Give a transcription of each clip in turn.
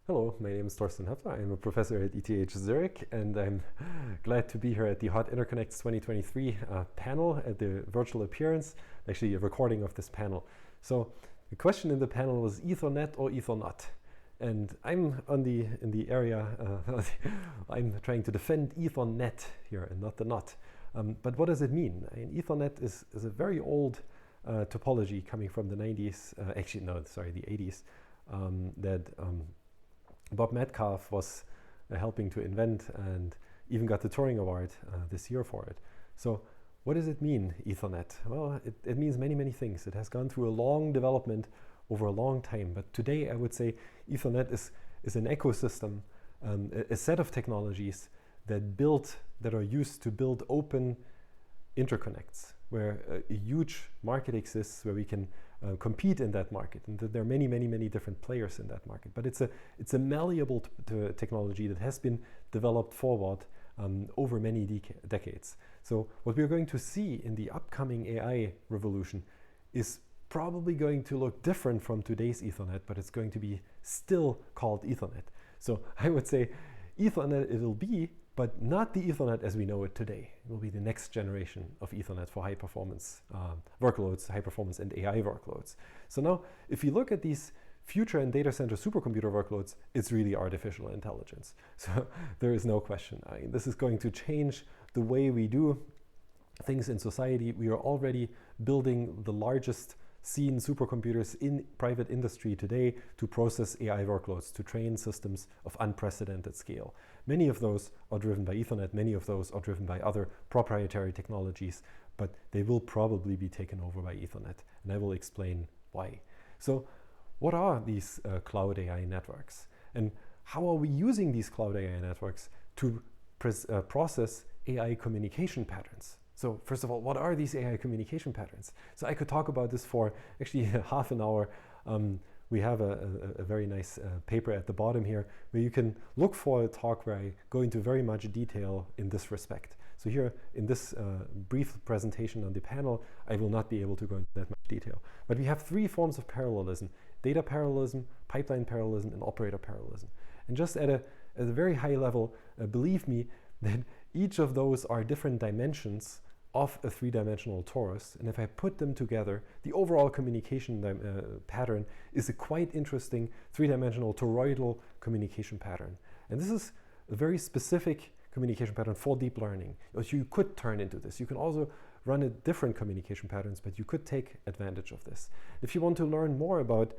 Hello, my name is Thorsten Höpfner. I'm a professor at ETH Zurich, and I'm glad to be here at the Hot Interconnects 2023 panel at the virtual appearance, actually a recording of this panel. So the question in the panel was EtherNet or Ethernot? And I'm in the area, I'm trying to defend EtherNet here and not the NOT. But what does it mean? I mean, EtherNet is a very old topology coming from the 90s, the 80s, that Bob Metcalfe was helping to invent and even got the Turing Award this year for it. So what does it mean, Ethernet? Well, it means many, many things. It has gone through a long development over a long time. But today I would say Ethernet is an ecosystem, a set of technologies that are used to build open interconnects, where a huge market exists where we can compete in that market, and there are many, many, many different players in that market. But it's a malleable technology that has been developed forward over many decades. So what we're going to see in the upcoming AI revolution is probably going to look different from today's Ethernet, but it's going to be still called Ethernet. So I would say Ethernet it'll be, but not the Ethernet as we know it today. It will be the next generation of Ethernet for high performance workloads, high performance and AI workloads. So now, if you look at these future and data center supercomputer workloads, it's really artificial intelligence. So there is no question. I mean, this is going to change the way we do things in society. We are already building the largest seen supercomputers in private industry today to process AI workloads, to train systems of unprecedented scale. Many of those are driven by Ethernet, many of those are driven by other proprietary technologies, but they will probably be taken over by Ethernet, and I will explain why. So what are these cloud AI networks? And how are we using these cloud AI networks to process AI communication patterns? So first of all, what are these AI communication patterns? So I could talk about this for actually half an hour. We have a very nice paper at the bottom here where you can look for a talk where I go into very much detail in this respect. So here in this brief presentation on the panel, I will not be able to go into that much detail. But we have three forms of parallelism: data parallelism, pipeline parallelism, and operator parallelism. And just at a very high level, believe me that each of those are different dimensions of a three-dimensional torus, and if I put them together, the overall communication pattern is a quite interesting three-dimensional toroidal communication pattern. And this is a very specific communication pattern for deep learning. You could turn into this. You can also run a different communication patterns, but you could take advantage of this. If you want to learn more about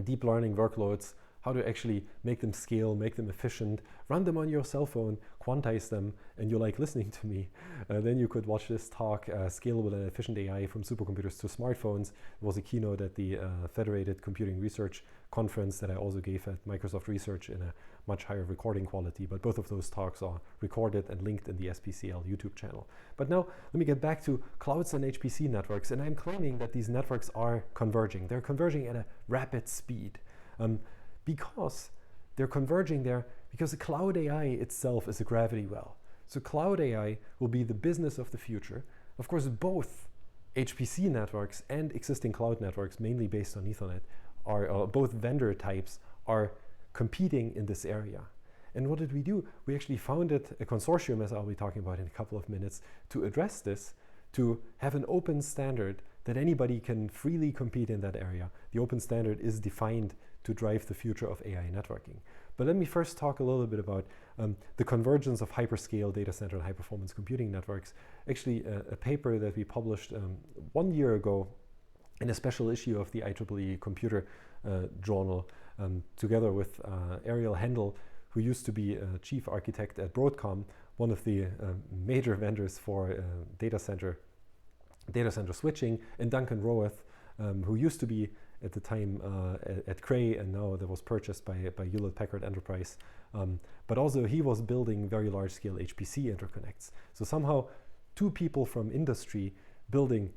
deep learning workloads, how to actually make them scale, make them efficient, run them on your cell phone, quantize them, and you like listening to me, then you could watch this talk, Scalable and Efficient AI from Supercomputers to Smartphones. It was a keynote at the Federated Computing Research Conference that I also gave at Microsoft Research in a much higher recording quality, but both of those talks are recorded and linked in the SPCL YouTube channel. But now let me get back to clouds and HPC networks, and I'm claiming that these networks are converging. They're converging at a rapid speed. Because they're converging there, because the cloud AI itself is a gravity well. So cloud AI will be the business of the future. Of course, both HPC networks and existing cloud networks, mainly based on Ethernet, both vendor types are competing in this area. And what did we do? We actually founded a consortium, as I'll be talking about in a couple of minutes, to address this, to have an open standard that anybody can freely compete in that area. The open standard is defined to drive the future of AI networking. But let me first talk a little bit about the convergence of hyperscale data center and high-performance computing networks. Actually, a paper that we published 1 year ago in a special issue of the IEEE Computer Journal, together with Ariel Hendel, who used to be a chief architect at Broadcom, one of the major vendors for data center switching, and Duncan Rowath, who used to be at the time at Cray, and now that was purchased by Hewlett Packard Enterprise. But also he was building very large-scale HPC interconnects. So somehow two people from industry building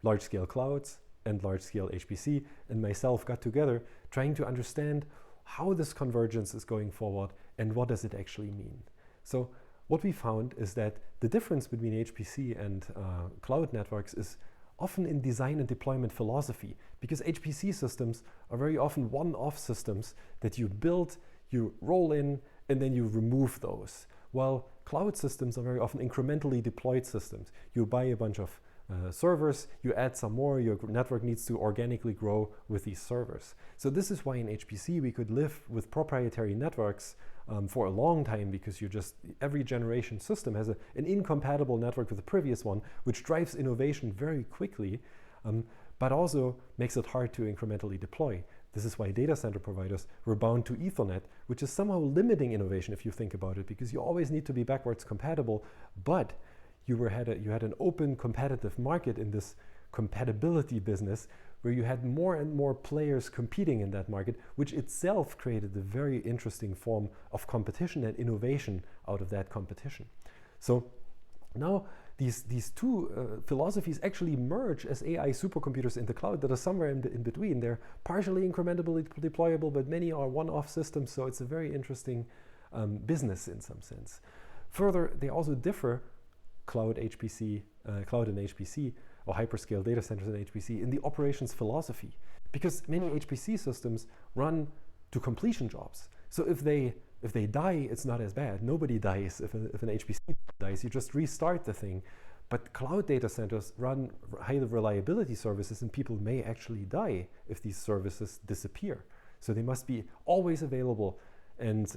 large-scale clouds and large-scale HPC and myself got together trying to understand how this convergence is going forward and what does it actually mean. So what we found is that the difference between HPC and cloud networks is often in design and deployment philosophy, because HPC systems are very often one-off systems that you build, you roll in, and then you remove those. While cloud systems are very often incrementally deployed systems. You buy a bunch of servers, you add some more, your network needs to organically grow with these servers. So this is why in HPC we could live with proprietary networks for a long time, because every generation system has an incompatible network with the previous one, which drives innovation very quickly, but also makes it hard to incrementally deploy. This is why data center providers were bound to EtherNet, which is somehow limiting innovation if you think about it, because you always need to be backwards compatible, but you had an open competitive market in this compatibility business where you had more and more players competing in that market, which itself created a very interesting form of competition and innovation out of that competition. So now these two philosophies actually merge as AI supercomputers in the cloud that are somewhere in between. They're partially incrementally deployable, but many are one-off systems, so it's a very interesting business in some sense. Further, they also differ, cloud and HPC, or hyperscale data centers and HPC, in the operations philosophy, because many HPC systems run to completion jobs. So if they die, it's not as bad. Nobody dies if an HPC dies. You just restart the thing. But cloud data centers run high reliability services, and people may actually die if these services disappear. So they must be always available, and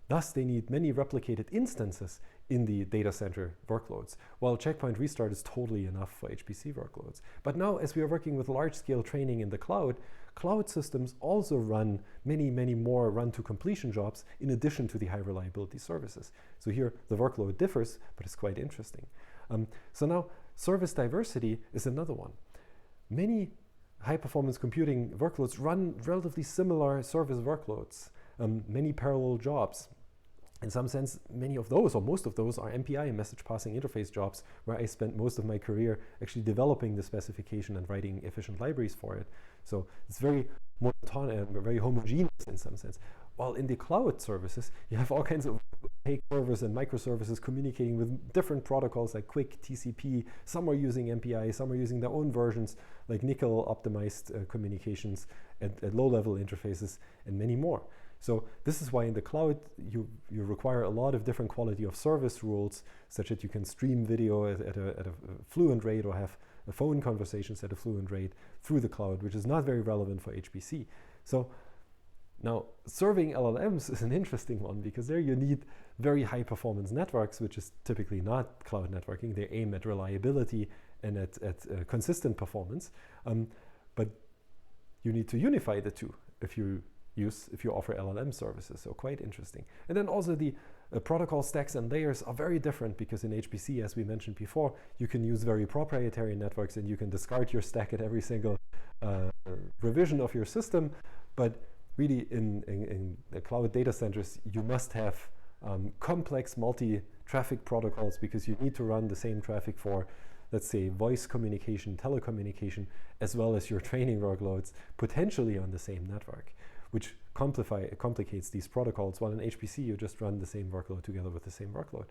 thus they need many replicated instances in the data center workloads, while checkpoint restart is totally enough for HPC workloads. But now, as we are working with large-scale training in the cloud systems also run many more run-to-completion jobs in addition to the high-reliability services. So here, the workload differs, but it's quite interesting. So now, service diversity is another one. Many high-performance computing workloads run relatively similar service workloads, many parallel jobs. In some sense, many of those, or most of those, are MPI, message passing interface jobs, where I spent most of my career actually developing the specification and writing efficient libraries for it. So it's very monotone, very homogeneous in some sense. While in the cloud services, you have all kinds of opaque servers and microservices communicating with different protocols like QUIC, TCP. Some are using MPI, some are using their own versions, like nickel optimized communications at low-level interfaces, and many more. So this is why in the cloud you require a lot of different quality of service rules, such that you can stream video at a fluent rate, or have phone conversations at a fluent rate through the cloud, which is not very relevant for HPC. So now serving LLMs is an interesting one, because there you need very high performance networks, which is typically not cloud networking. They aim at reliability and at consistent performance, but you need to unify the two if you offer LLM services, so quite interesting. And then also the protocol stacks and layers are very different, because in HPC, as we mentioned before, you can use very proprietary networks, and you can discard your stack at every single revision of your system. But really in the cloud data centers, you must have complex multi-traffic protocols, because you need to run the same traffic for, let's say, voice communication, telecommunication, as well as your training workloads, potentially on the same network, which complicates these protocols, while in HPC you just run the same workload together with the same workload.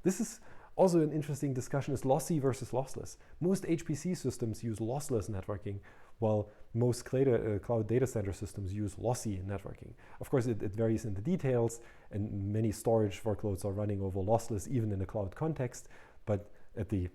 This is also an interesting discussion, is lossy versus lossless. Most HPC systems use lossless networking, while most cloud data center systems use lossy networking. Of course, it varies in the details, and many storage workloads are running over lossless, even in the cloud context, but at the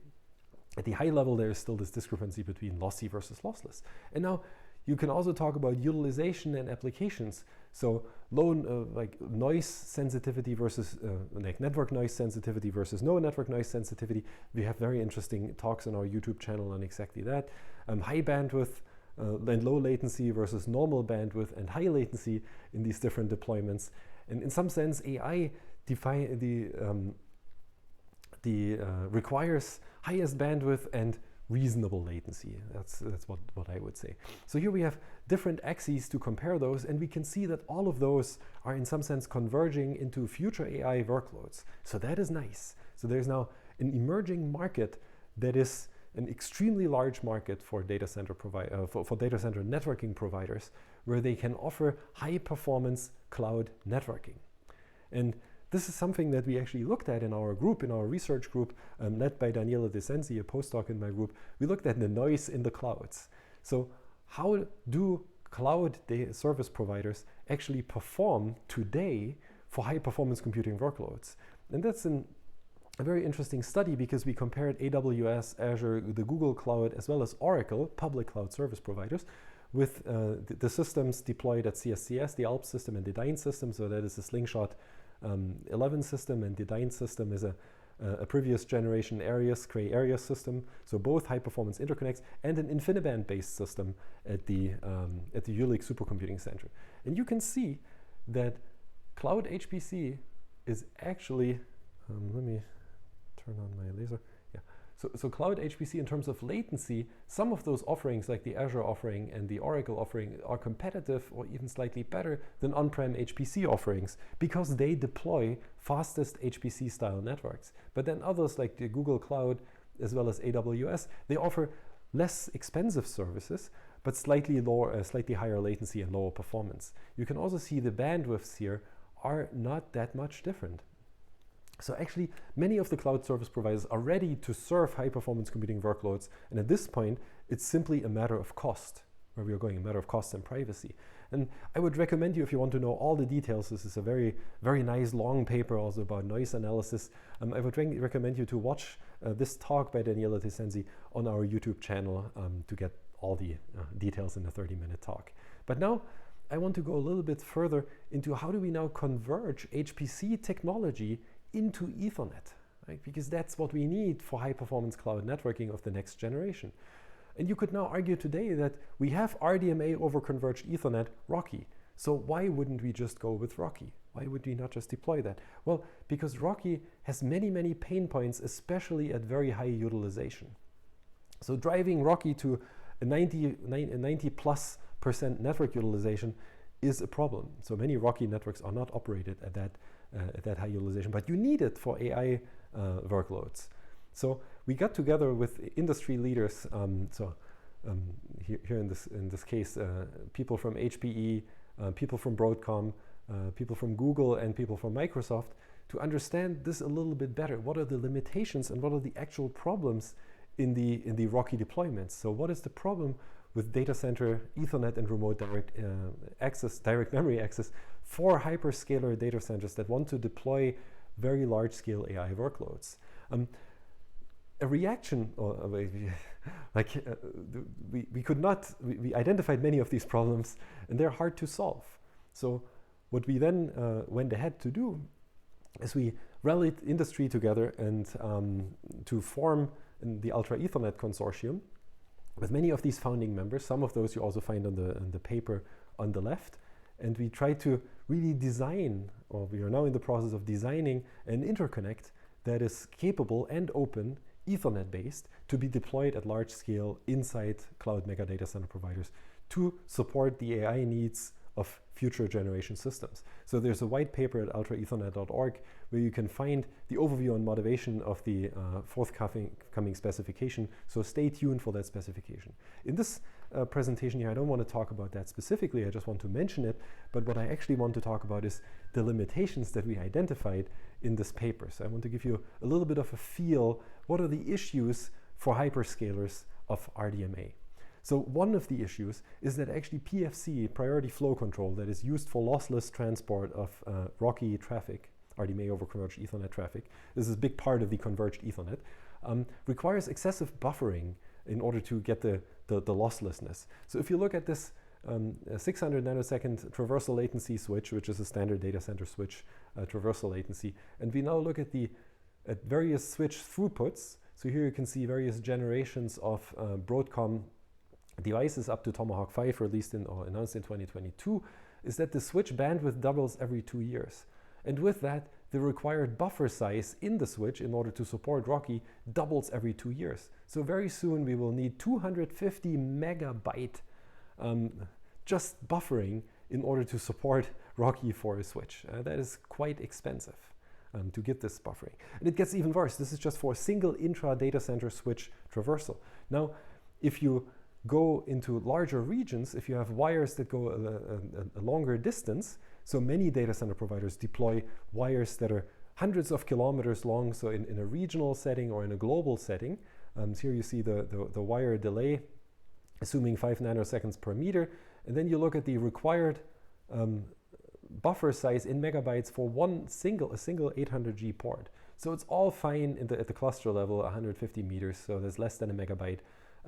high level, there is still this discrepancy between lossy versus lossless. And now, you can also talk about utilization and applications. So low like noise sensitivity versus like network noise sensitivity versus no network noise sensitivity. We have very interesting talks on our YouTube channel on exactly that. High bandwidth and low latency versus normal bandwidth and high latency in these different deployments. And in some sense, AI requires highest bandwidth and reasonable latency. That's what I would say. So here we have different axes to compare those, and we can see that all of those are in some sense converging into future AI workloads. So that is nice. So there's now an emerging market that is an extremely large market for data center for data center networking providers, where they can offer high performance cloud networking. And this is something that we actually looked at in our group, in our research group, led by Daniele De Sensi, a postdoc in my group. We looked at the noise in the clouds. So how do cloud service providers actually perform today for high performance computing workloads? And that's a very interesting study because we compared AWS, Azure, the Google Cloud, as well as Oracle, public cloud service providers, with the systems deployed at CSCS, the ALP system and the Dyn system. So that is a Slingshot 11 system, and the Dyn system is a previous generation Cray Aries system. So both high performance interconnects, and an InfiniBand based system at the Jülich Supercomputing Center. And you can see that Cloud HPC is actually, let me turn on my laser. Yeah. So Cloud HPC, in terms of latency, some of those offerings like the Azure offering and the Oracle offering are competitive or even slightly better than on-prem HPC offerings because they deploy fastest HPC style networks. But then others like the Google Cloud as well as AWS, they offer less expensive services but slightly higher latency and lower performance. You can also see the bandwidths here are not that much different. So actually, many of the cloud service providers are ready to serve high-performance computing workloads, and at this point, it's simply a matter of cost, where we are going, a matter of cost and privacy. And I would recommend you, if you want to know all the details, this is a very, very nice long paper also about noise analysis. I would recommend you to watch this talk by Daniele De Sensi on our YouTube channel to get all the details in a 30-minute talk. But now, I want to go a little bit further into how do we now converge HPC technology into Ethernet, right? Because that's what we need for high-performance cloud networking of the next generation. And you could now argue today that we have RDMA over converged Ethernet, RoCE. So why wouldn't we just go with RoCE? Why would we not just deploy that? Well, because RoCE has many, many pain points, especially at very high utilization. So driving RoCE to a 90+% network utilization is a problem. So many RoCE networks are not operated at that high utilization, but you need it for AI workloads. So we got together with industry leaders. Here in this case, people from HPE, people from Broadcom, people from Google, and people from Microsoft to understand this a little bit better. What are the limitations and what are the actual problems in the RoCE deployments? So what is the problem with data center Ethernet and remote direct memory access for hyperscaler data centers that want to deploy very large-scale AI workloads? A reaction, we identified many of these problems, and they're hard to solve. So what we then went ahead to do is we rallied industry together and to form the Ultra Ethernet Consortium with many of these founding members. Some of those you also find on the paper on the left. And we tried to really design, or we are now in the process of designing, an interconnect that is capable and open, Ethernet based, to be deployed at large scale inside cloud mega data center providers to support the AI needs of future generation systems. So there's a white paper at ultraethernet.org where you can find the overview and motivation of the forthcoming specification. So stay tuned for that specification. In this presentation here, I don't want to talk about that specifically, I just want to mention it, but what I actually want to talk about is the limitations that we identified in this paper. So I want to give you a little bit of a feel, what are the issues for hyperscalers of RDMA? So one of the issues is that actually PFC, priority flow control, that is used for lossless transport of RoCE traffic, RDMA over converged Ethernet traffic, this is a big part of the converged Ethernet, requires excessive buffering in order to get the losslessness. So if you look at this 600 nanosecond traversal latency switch, which is a standard data center switch traversal latency, and we now look at various switch throughputs. So here you can see various generations of Broadcom devices up to Tomahawk 5, released or announced in 2022, is that the switch bandwidth doubles every 2 years. And with that, the required buffer size in the switch in order to support RoCE doubles every 2 years. So very soon we will need 250 megabyte just buffering in order to support RoCE for a switch. That is quite expensive to get this buffering. And it gets even worse. This is just for a single intra data center switch traversal. Now, if you go into larger regions, if you have wires that go a longer distance, So many data center providers deploy wires that are hundreds of kilometers long, so in a regional setting or in a global setting. So here you see the wire delay, assuming 5 nanoseconds per meter. And then you look at the required buffer size in megabytes for a single 800G port. So it's all fine at the cluster level, 150 meters, so there's less than a megabyte.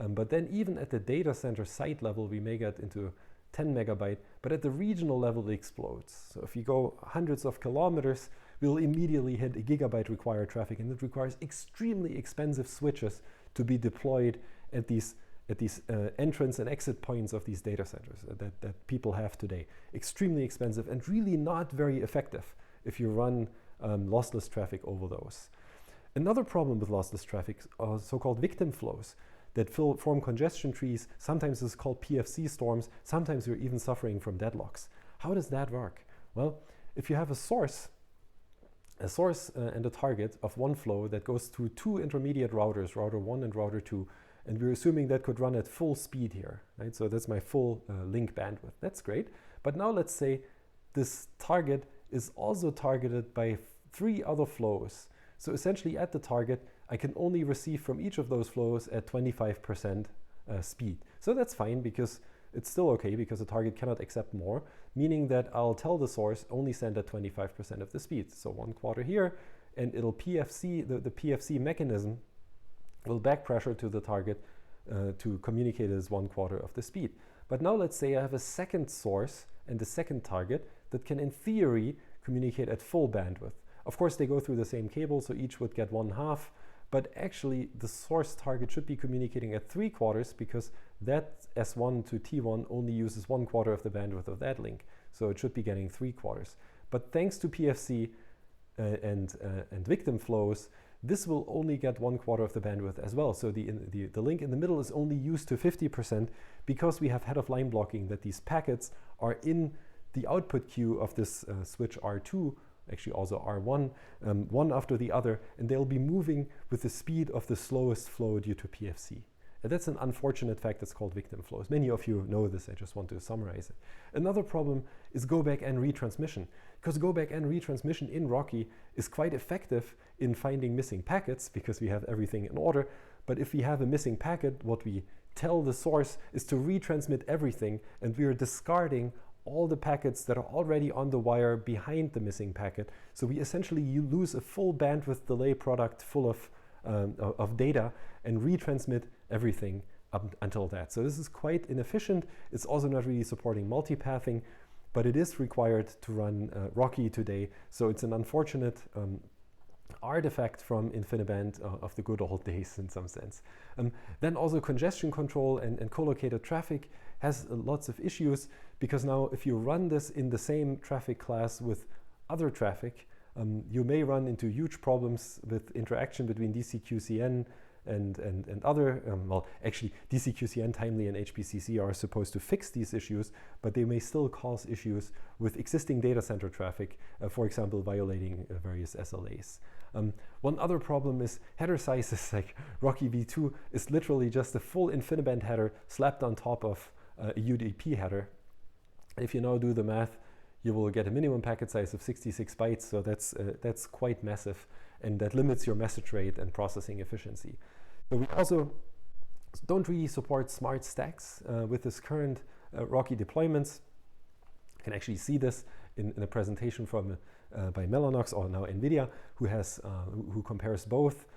But then even at the data center site level, we may get into 10 megabyte, but at the regional level, it explodes. So if you go hundreds of kilometers, we'll immediately hit a gigabyte required traffic, and it requires extremely expensive switches to be deployed at these entrance and exit points of these data centers that people have today. Extremely expensive and really not very effective if you run lossless traffic over those. Another problem with lossless traffic are so-called victim flows that form congestion trees. Sometimes it's called PFC storms. Sometimes you're even suffering from deadlocks. How does that work? Well, if you have a source and a target of one flow that goes through two intermediate routers, router 1 and router 2, and we're assuming that could run at full speed here, right? So that's my full link bandwidth. That's great. But now let's say this target is also targeted by 3 other flows. So essentially at the target, I can only receive from each of those flows at 25% speed. So that's fine, because it's still okay, because the target cannot accept more, meaning that I'll tell the source only send at 25% of the speed. So 1/4 here, and it'll PFC, the PFC mechanism will back pressure to the target to communicate as 1/4 of the speed. But now let's say I have a second source and a second target that can in theory communicate at full bandwidth. Of course, they go through the same cable, so each would get 1/2, but actually the source target should be communicating at 3/4, because that S1 to T1 only uses 1/4 of the bandwidth of that link. So it should be getting 3/4. But thanks to PFC and victim flows, this will only get 1/4 of the bandwidth as well. So the link in the middle is only used to 50%, because we have head-of-line blocking, that these packets are in the output queue of this switch R2, actually also R1, one after the other, and they'll be moving with the speed of the slowest flow due to PFC. And that's an unfortunate fact that's called victim flows. Many of you know this, I just want to summarize it. Another problem is go back and retransmission, because go back and retransmission in Rocky is quite effective in finding missing packets, because we have everything in order. But if we have a missing packet, what we tell the source is to retransmit everything, and we are discarding all the packets that are already on the wire behind the missing packet. So we essentially lose a full bandwidth delay product full of data and retransmit everything up until that. So this is quite inefficient. It's also not really supporting multipathing, but it is required to run Rocky today. So it's an unfortunate artifact from InfiniBand of the good old days in some sense. Then also congestion control and co-located traffic has lots of issues, because now if you run this in the same traffic class with other traffic, you may run into huge problems with interaction between DCQCN and other, well, actually DCQCN, Timely, and HPCC are supposed to fix these issues, but they may still cause issues with existing data center traffic, for example, violating various SLAs. One other problem is header sizes. Like Rocky V2 is literally just a full InfiniBand header slapped on top of a UDP header. If you now do the math, you will get a minimum packet size of 66 bytes, so that's quite massive, and that limits your message rate and processing efficiency. But we also don't really support smart stacks with this current Rocky deployments. You can actually see this in a presentation from by Mellanox, or now NVIDIA, who compares both,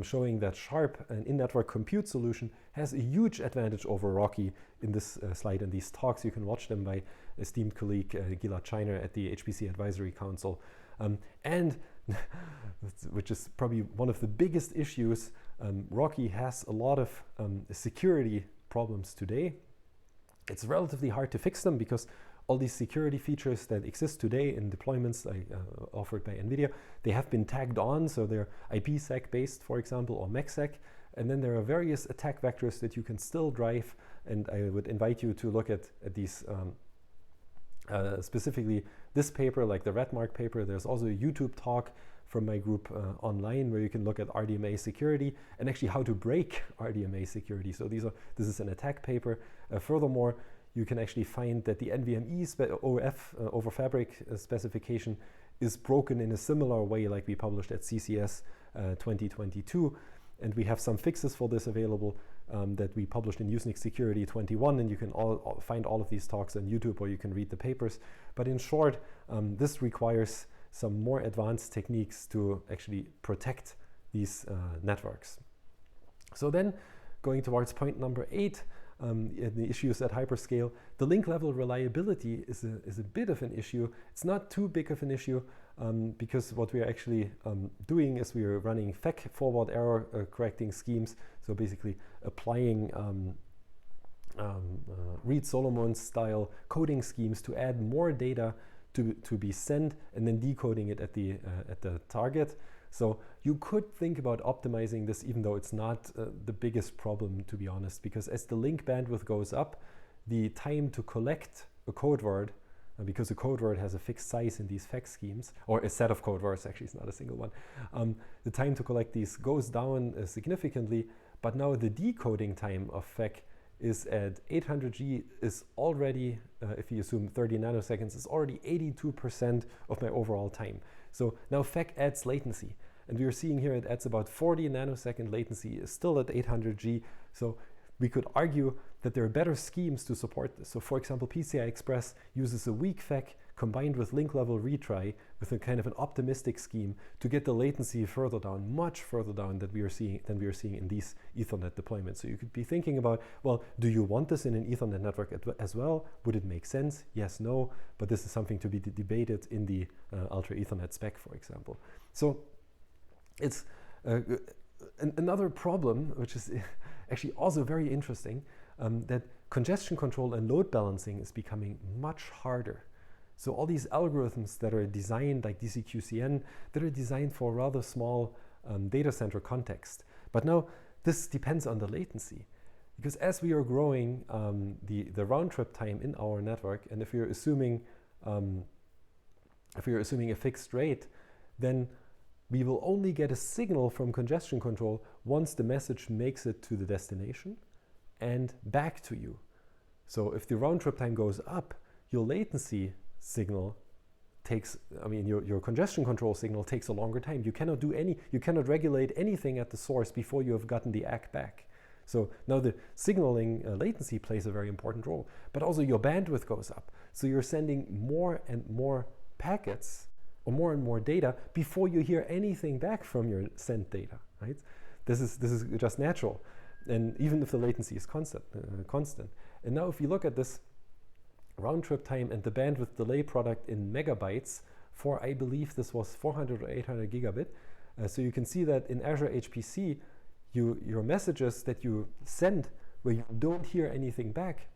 showing that Sharp, an in-network compute solution, has a huge advantage over Rocky in this slide. And these talks, you can watch them by esteemed colleague Gilad Shiner at the HPC Advisory Council. And which is probably one of the biggest issues, Rocky has a lot of security problems today. It's relatively hard to fix them, because all these security features that exist today in deployments offered by NVIDIA, they have been tagged on, so they're IPsec based, for example, or MACsec, and then there are various attack vectors that you can still drive, and I would invite you to look at these, specifically this paper, like the Redmark paper. There's also a YouTube talk from my group online, where you can look at RDMA security and actually how to break RDMA security. So this is an attack paper. Furthermore, you can actually find that the NVMe OF over fabric specification is broken in a similar way like we published at CCS 2022. And we have some fixes for this available that we published in Usenix Security 21, and you can find all of these talks on YouTube, or you can read the papers. But in short, this requires some more advanced techniques to actually protect these networks. So then, going towards point number 8, the issues at hyperscale, the link level reliability is a bit of an issue. It's not too big of an issue because what we are actually doing is we are running FEC forward error correcting schemes. So basically applying Reed-Solomon style coding schemes to add more data to be sent and then decoding it at the target. So you could think about optimizing this, even though it's not the biggest problem, to be honest, because as the link bandwidth goes up, the time to collect a code word, because a code word has a fixed size in these FEC schemes, or a set of code words, actually it's not a single one, the time to collect these goes down significantly, but now the decoding time of FEC is at 800G is already, if you assume 30 nanoseconds, is already 82% of my overall time. So now FEC adds latency. And we are seeing here it adds about 40 nanosecond latency, is still at 800G. So we could argue that there are better schemes to support this. So for example, PCI Express uses a weak FEC combined with link level retry with a kind of an optimistic scheme to get the latency further down, much further down than we are seeing in these Ethernet deployments. So you could be thinking about, well, do you want this in an Ethernet network as well? Would it make sense? Yes, no, but this is something to be debated in the Ultra Ethernet spec, for example. So it's another problem, which is actually also very interesting, that congestion control and load balancing is becoming much harder. So all these algorithms that are designed, like DCQCN, that are designed for a rather small data center context. But now this depends on the latency, because as we are growing the round trip time in our network, and if you're assuming a fixed rate, then we will only get a signal from congestion control once the message makes it to the destination and back to you. So if the round trip time goes up, your latency signal takes, your congestion control signal takes a longer time. You cannot regulate anything at the source before you have gotten the ACK back. So now the signaling latency plays a very important role, but also your bandwidth goes up. So you're sending more and more packets or more and more data before you hear anything back from your sent data, right? This is just natural, and even if the latency is constant. And now if you look at this round trip time and the bandwidth delay product in megabytes for, I believe this was 400 or 800 gigabit, so you can see that in Azure HPC, your messages that you send where you don't hear anything back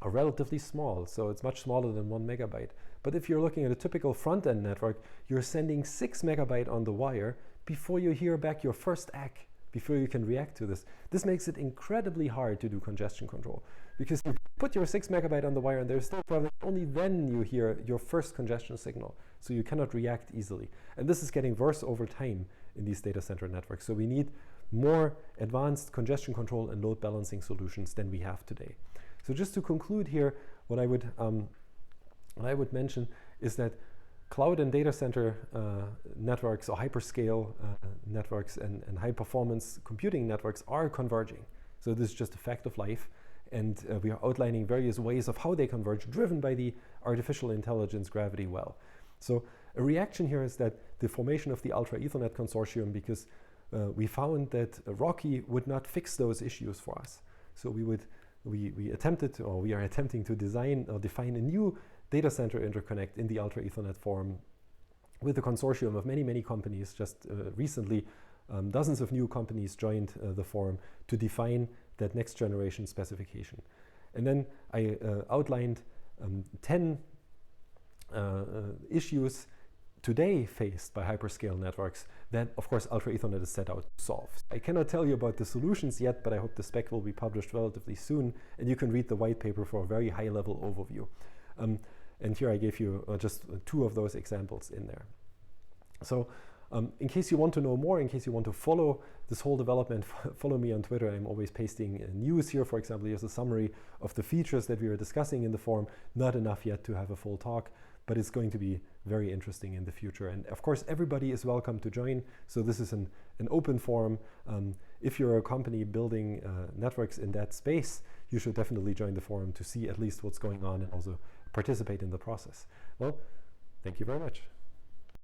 are relatively small, so it's much smaller than 1 megabyte. But if you're looking at a typical front-end network, you're sending 6 megabyte on the wire before you hear back your first ACK, before you can react to this. This makes it incredibly hard to do congestion control, because you put your 6 megabyte on the wire and there's still problem, only then you hear your first congestion signal, so you cannot react easily. And this is getting worse over time in these data center networks. So we need more advanced congestion control and load balancing solutions than we have today. So just to conclude here, what I would mention is that cloud and data center networks, or hyperscale networks and high performance computing networks are converging. So this is just a fact of life, and we are outlining various ways of how they converge, driven by the artificial intelligence gravity well. So a reaction here is that the formation of the Ultra Ethernet Consortium, because we found that Rocky would not fix those issues for us. So we are attempting to design or define a new data center interconnect in the Ultra Ethernet form with a consortium of many companies. Just recently, dozens of new companies joined the forum to define that next generation specification. And then I outlined 10 issues today faced by hyperscale networks that, of course, Ultra Ethernet is set out to solve. I cannot tell you about the solutions yet, but I hope the spec will be published relatively soon, and you can read the white paper for a very high-level overview. And here I gave you just 2 of those examples in there. So In case you want to know more, in case you want to follow this whole development, follow me on Twitter. I'm always pasting news here. For example, here's a summary of the features that we were discussing in the forum. Not enough yet to have a full talk, but it's going to be very interesting in the future. And of course, everybody is welcome to join. So this is an open forum. If you're a company building networks in that space, you should definitely join the forum to see at least what's going on and also participate in the process. Well, thank you very much.